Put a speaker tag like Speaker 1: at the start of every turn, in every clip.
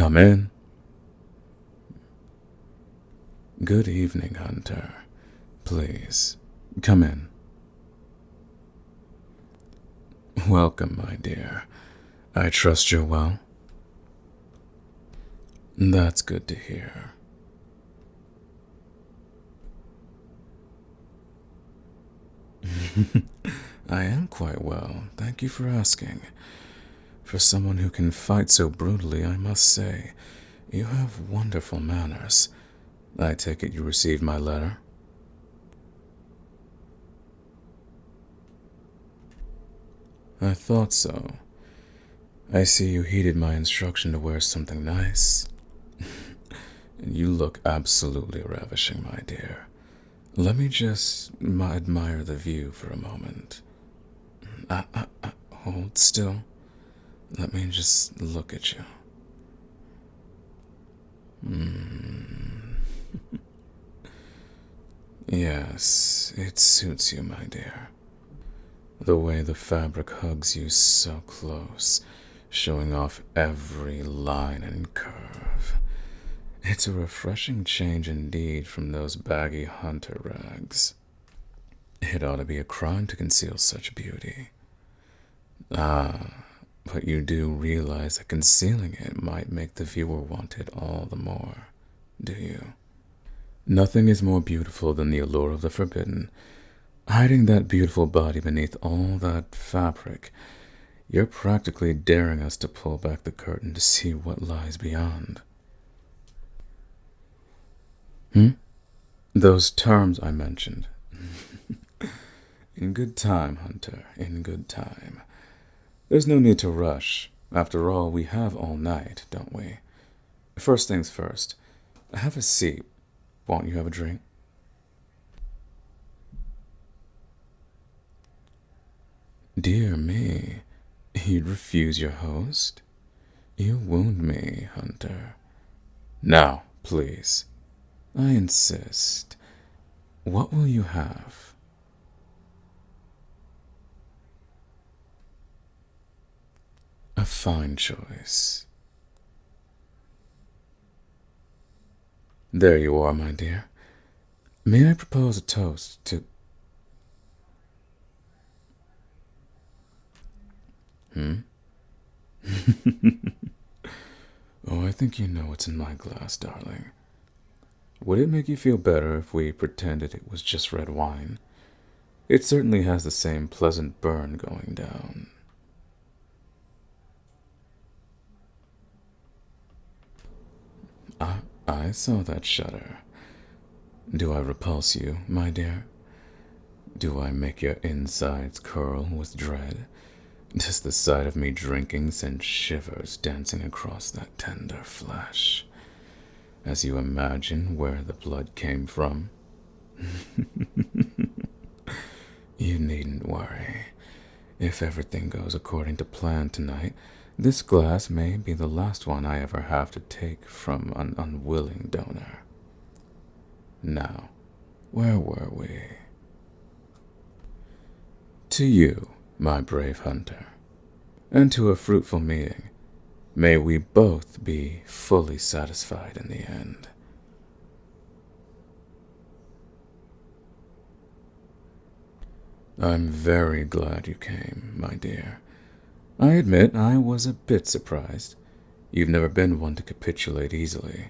Speaker 1: Come in. Good evening, Hunter. Please, come in. Welcome, my dear. I trust you're well. That's good to hear. I am quite well, thank you for asking. For someone who can fight so brutally, I must say, you have wonderful manners. I take it you received my letter? I thought so. I see you heeded my instruction to wear something nice. And you look absolutely ravishing, my dear. Let me just admire the view for a moment. Hold still. Let me just look at you. Yes, it suits you, my dear. The way the fabric hugs you so close, showing off every line and curve. It's a refreshing change indeed from those baggy hunter rags. It ought to be a crime to conceal such beauty. But you do realize that concealing it might make the viewer want it all the more, do you? Nothing is more beautiful than the allure of the forbidden. Hiding that beautiful body beneath all that fabric, you're practically daring us to pull back the curtain to see what lies beyond. Those terms I mentioned. In good time, Hunter, in good time. There's no need to rush. After all, we have all night, don't we? First things first. Have a seat. Won't you have a drink? Dear me, you'd refuse your host? You wound me, Hunter. Now, please. I insist. What will you have? A fine choice. There you are, my dear. May I propose a toast to... Oh, I think you know what's in my glass, darling. Would it make you feel better if we pretended it was just red wine? It certainly has the same pleasant burn going down. I saw that shudder. Do I repulse you, my dear? Do I make your insides curl with dread? Does the sight of me drinking send shivers dancing across that tender flesh, as you imagine where the blood came from? You needn't worry. If everything goes according to plan tonight, this glass may be the last one I ever have to take from an unwilling donor. Now, where were we? To you, my brave hunter, and to a fruitful meeting. May we both be fully satisfied in the end. I'm very glad you came, my dear. I admit I was a bit surprised. You've never been one to capitulate easily.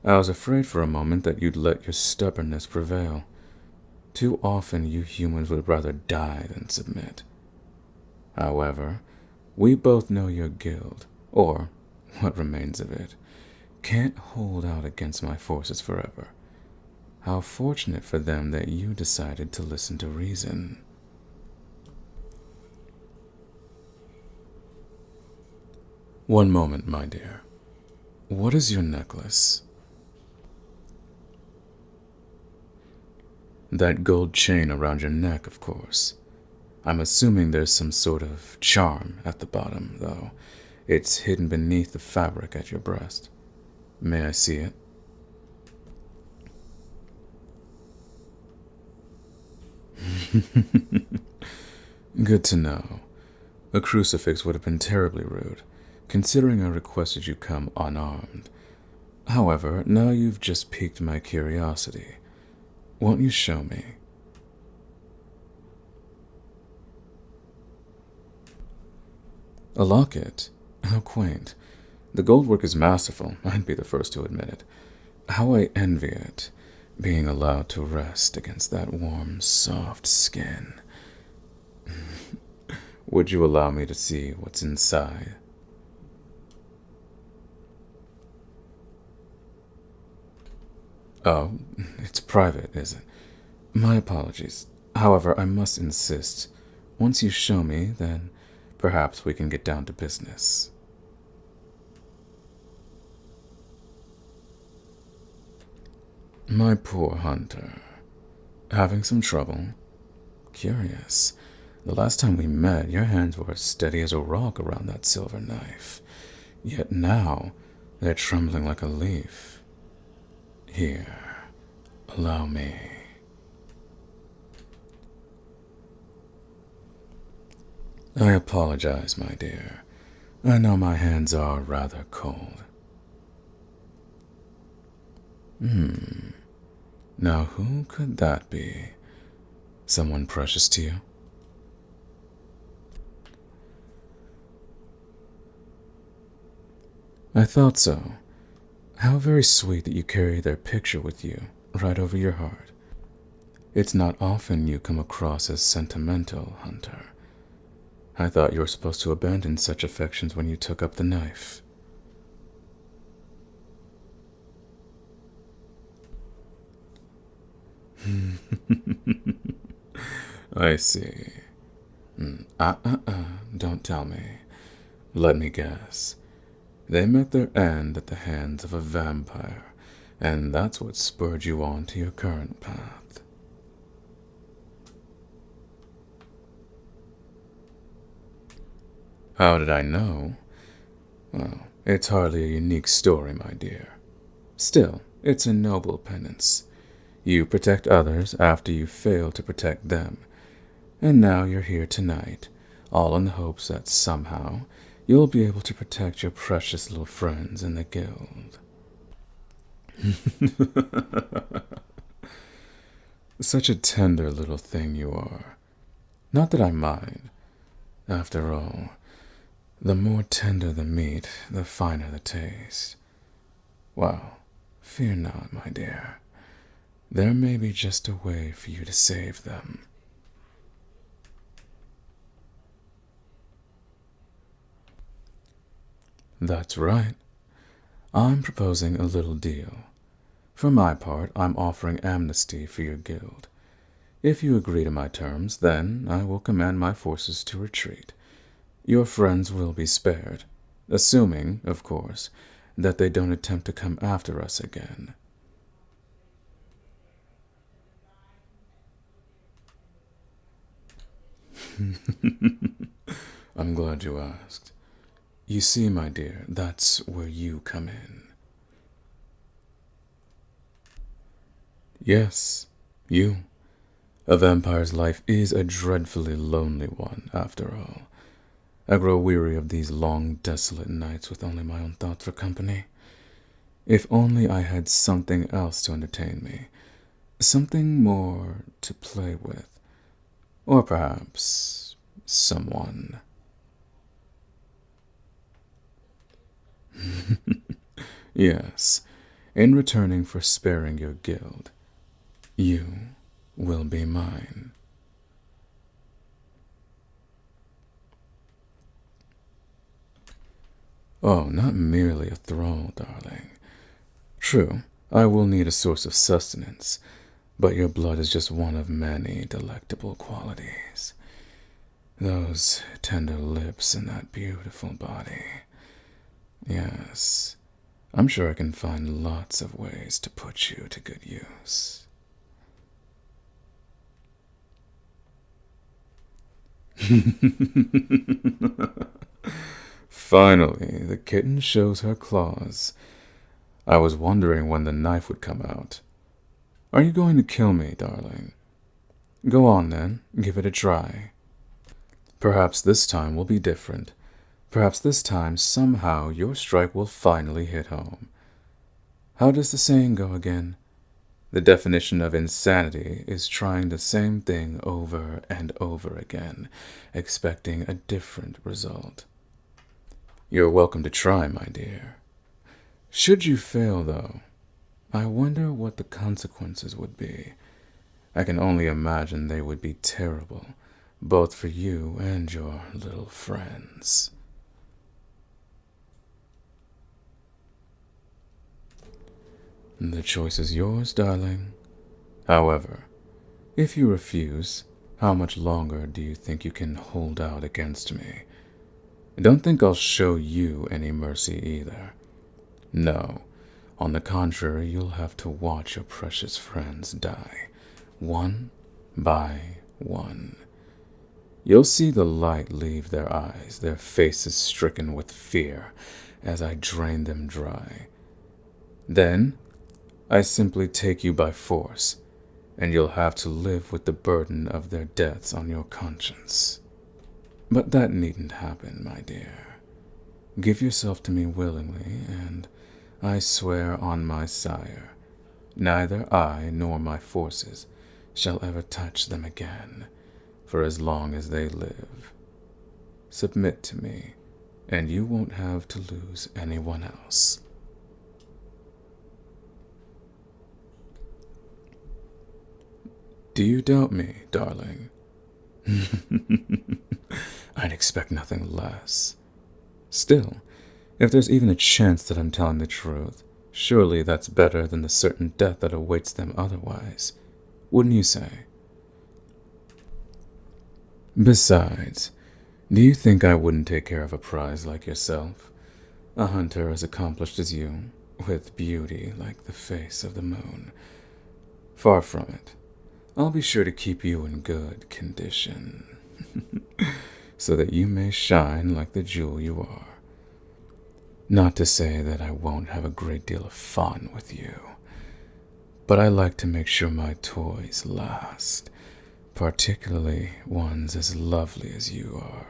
Speaker 1: I was afraid for a moment that you'd let your stubbornness prevail. Too often you humans would rather die than submit. However, we both know your guild, or what remains of it, can't hold out against my forces forever. How fortunate for them that you decided to listen to reason. One moment, my dear. What is your necklace? That gold chain around your neck, of course. I'm assuming there's some sort of charm at the bottom, though. It's hidden beneath the fabric at your breast. May I see it? Good to know. A crucifix would have been terribly rude, considering I requested you come unarmed. However, now you've just piqued my curiosity. Won't you show me? A locket? How quaint. The goldwork is masterful, I'd be the first to admit it. How I envy it, being allowed to rest against that warm, soft skin. Would you allow me to see what's inside? Oh, it's private, is it? My apologies. However, I must insist. Once you show me, then perhaps we can get down to business. My poor hunter. Having some trouble? Curious. The last time we met, your hands were as steady as a rock around that silver knife. Yet now, they're trembling like a leaf. Here, allow me. I apologize, my dear. I know my hands are rather cold. Now who could that be? Someone precious to you? I thought so. How very sweet that you carry their picture with you, right over your heart. It's not often you come across as sentimental, Hunter. I thought you were supposed to abandon such affections when you took up the knife. I see. Don't tell me. Let me guess. They met their end at the hands of a vampire, and that's what spurred you on to your current path. How did I know? Well, it's hardly a unique story, my dear. Still, it's a noble penance. You protect others after you fail to protect them. And now you're here tonight, all in the hopes that somehow you'll be able to protect your precious little friends in the guild. Such a tender little thing you are. Not that I mind. After all, the more tender the meat, the finer the taste. Well, fear not, my dear. There may be just a way for you to save them. That's right. I'm proposing a little deal. For my part, I'm offering amnesty for your guild. If you agree to my terms, then I will command my forces to retreat. Your friends will be spared, assuming, of course, that they don't attempt to come after us again. I'm glad you asked. You see, my dear, that's where you come in. Yes, you. A vampire's life is a dreadfully lonely one, after all. I grow weary of these long, desolate nights with only my own thoughts for company. If only I had something else to entertain me, something more to play with, or perhaps someone. Yes, in returning for sparing your guild, you will be mine. Oh, not merely a thrall, darling. True, I will need a source of sustenance, but your blood is just one of many delectable qualities. Those tender lips and that beautiful body. Yes, I'm sure I can find lots of ways to put you to good use. Finally, the kitten shows her claws. I was wondering when the knife would come out. Are you going to kill me, darling? Go on then, give it a try. Perhaps this time will be different. Perhaps this time, somehow, your strike will finally hit home. How does the saying go again? The definition of insanity is trying the same thing over and over again, expecting a different result. You're welcome to try, my dear. Should you fail, though, I wonder what the consequences would be. I can only imagine they would be terrible, both for you and your little friends. The choice is yours, darling. However, if you refuse, how much longer do you think you can hold out against me? Don't think I'll show you any mercy either. No, on the contrary, you'll have to watch your precious friends die, one by one. You'll see the light leave their eyes, their faces stricken with fear, as I drain them dry. Then, I simply take you by force, and you'll have to live with the burden of their deaths on your conscience. But that needn't happen, my dear. Give yourself to me willingly, and I swear on my sire, neither I nor my forces shall ever touch them again, for as long as they live. Submit to me, and you won't have to lose anyone else. Do you doubt me, darling? I'd expect nothing less. Still, if there's even a chance that I'm telling the truth, surely that's better than the certain death that awaits them otherwise. Wouldn't you say? Besides, do you think I wouldn't take care of a prize like yourself? A hunter as accomplished as you, with beauty like the face of the moon. Far from it. I'll be sure to keep you in good condition, so that you may shine like the jewel you are. Not to say that I won't have a great deal of fun with you, but I like to make sure my toys last, particularly ones as lovely as you are.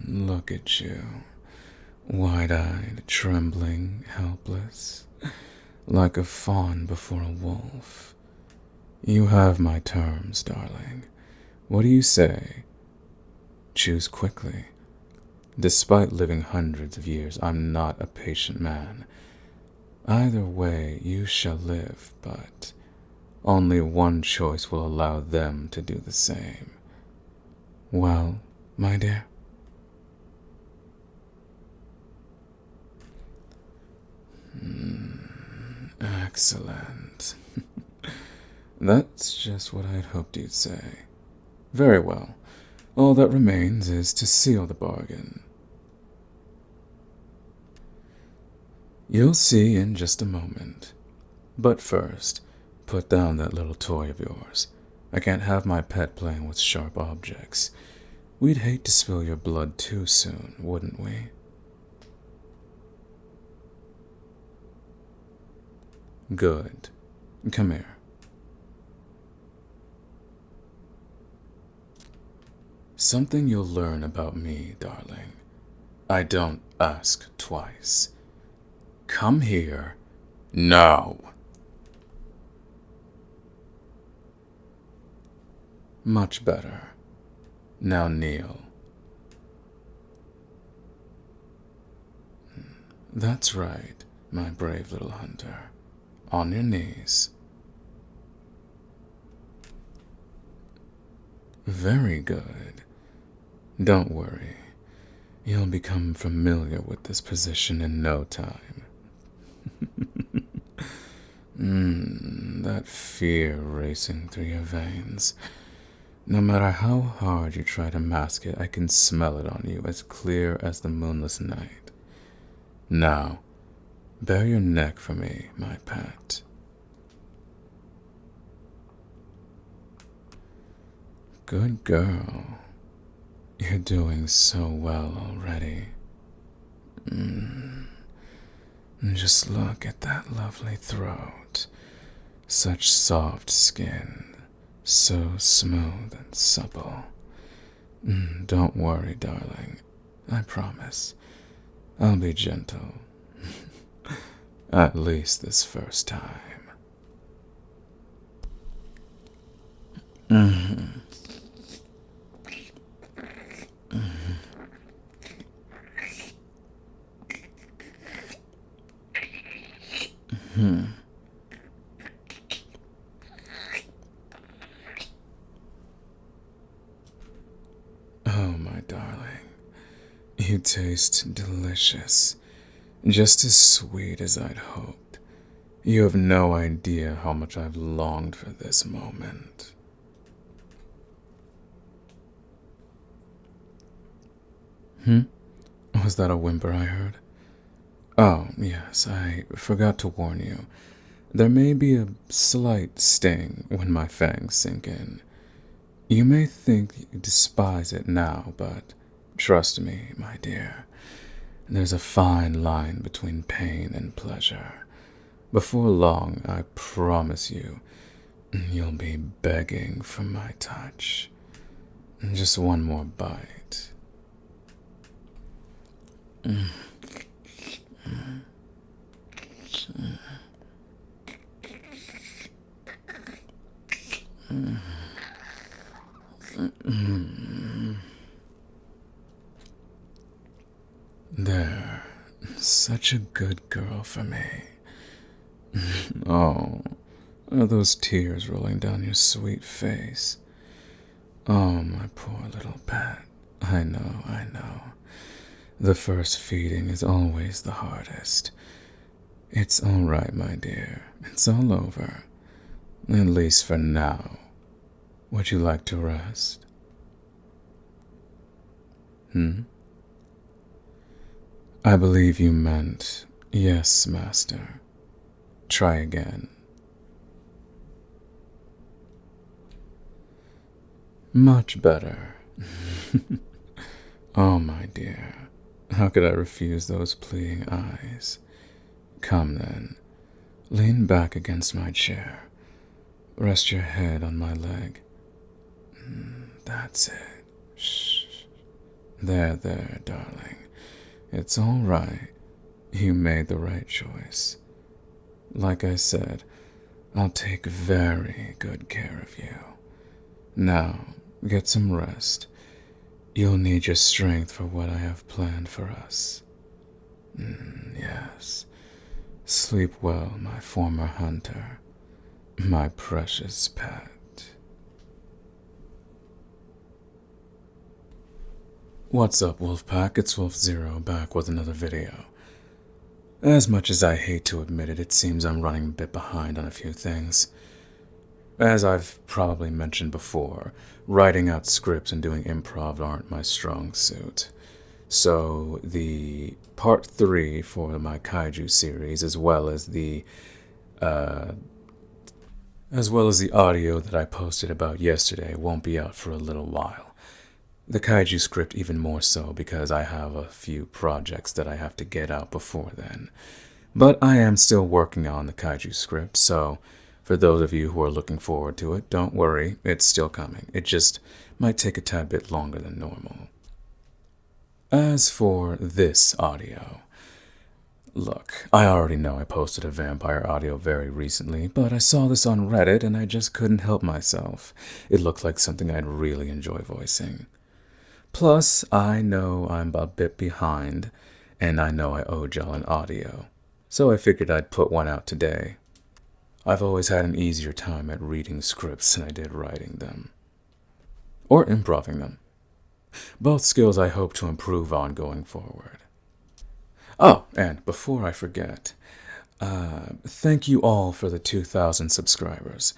Speaker 1: Look at you. Wide-eyed, trembling, helpless, like a fawn before a wolf. You have my terms, darling. What do you say? Choose quickly. Despite living hundreds of years, I'm not a patient man. Either way, you shall live, but only one choice will allow them to do the same. Well, my dear? Excellent. That's just what I'd hoped you'd say. Very well. All that remains is to seal the bargain. You'll see in just a moment. But first, put down that little toy of yours. I can't have my pet playing with sharp objects. We'd hate to spill your blood too soon, wouldn't we? Good. Come here. Something you'll learn about me, darling. I don't ask twice. Come here now. Much better. Now kneel. That's right, my brave little hunter. On your knees. Very good. Don't worry. You'll become familiar with this position in no time. That fear racing through your veins. No matter how hard you try to mask it, I can smell it on you as clear as the moonless night. Now, bare your neck for me, my pet. Good girl. You're doing so well already. Just look at that lovely throat. Such soft skin. So smooth and supple. Don't worry, darling. I promise. I'll be gentle. At least this first time. Oh, my darling. You taste delicious. Just as sweet as I'd hoped. You have no idea how much I've longed for this moment. Was that a whimper I heard? Oh, yes, I forgot to warn you. There may be a slight sting when my fangs sink in. You may think you despise it now, but trust me, my dear, there's a fine line between pain and pleasure. Before long, I promise you, you'll be begging for my touch. Just one more bite. There, such a good girl for me. Oh, are those tears rolling down your sweet face? Oh, my poor little pet. I know. The first feeding is always the hardest. It's all right, my dear. It's all over. At least for now. Would you like to rest? I believe you meant, yes, master. Try again. Much better. Oh, my dear. How could I refuse those pleading eyes? Come then. Lean back against my chair. Rest your head on my leg. That's it. Shh. There, darling. It's all right. You made the right choice. Like I said, I'll take very good care of you. Now, get some rest. You'll need your strength for what I have planned for us. Yes. Sleep well, my former hunter. My precious pet. What's up, Wolfpack? It's Wolf0 back with another video. As much as I hate to admit it, it seems I'm running a bit behind on a few things. As I've probably mentioned before, writing out scripts and doing improv aren't my strong suit. So the part 3 for my kaiju series, as well as the audio that I posted about yesterday, won't be out for a little while. The kaiju script even more so because I have a few projects that I have to get out before then. But I am still working on the kaiju script, so for those of you who are looking forward to it, don't worry, it's still coming. It just might take a tad bit longer than normal. As for this audio, look, I already know I posted a vampire audio very recently, but I saw this on Reddit and I just couldn't help myself. It looked like something I'd really enjoy voicing. Plus, I know I'm a bit behind, and I know I owe y'all an audio, so I figured I'd put one out today. I've always had an easier time at reading scripts than I did writing them. Or improving them. Both skills I hope to improve on going forward. Oh, and before I forget, thank you all for the 2,000 subscribers.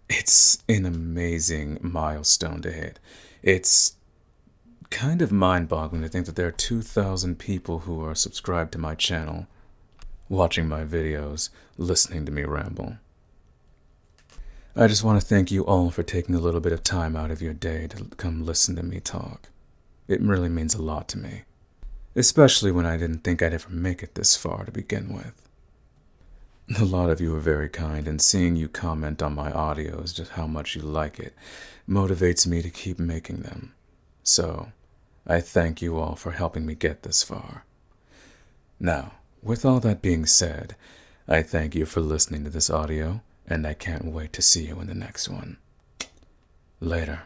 Speaker 1: It's an amazing milestone to hit. It's kind of mind-boggling to think that there are 2,000 people who are subscribed to my channel, watching my videos, listening to me ramble. I just want to thank you all for taking a little bit of time out of your day to come listen to me talk. It really means a lot to me, especially when I didn't think I'd ever make it this far to begin with. A lot of you are very kind, and seeing you comment on my audios, just how much you like it, motivates me to keep making them. So, I thank you all for helping me get this far. Now, with all that being said, I thank you for listening to this audio, and I can't wait to see you in the next one. Later.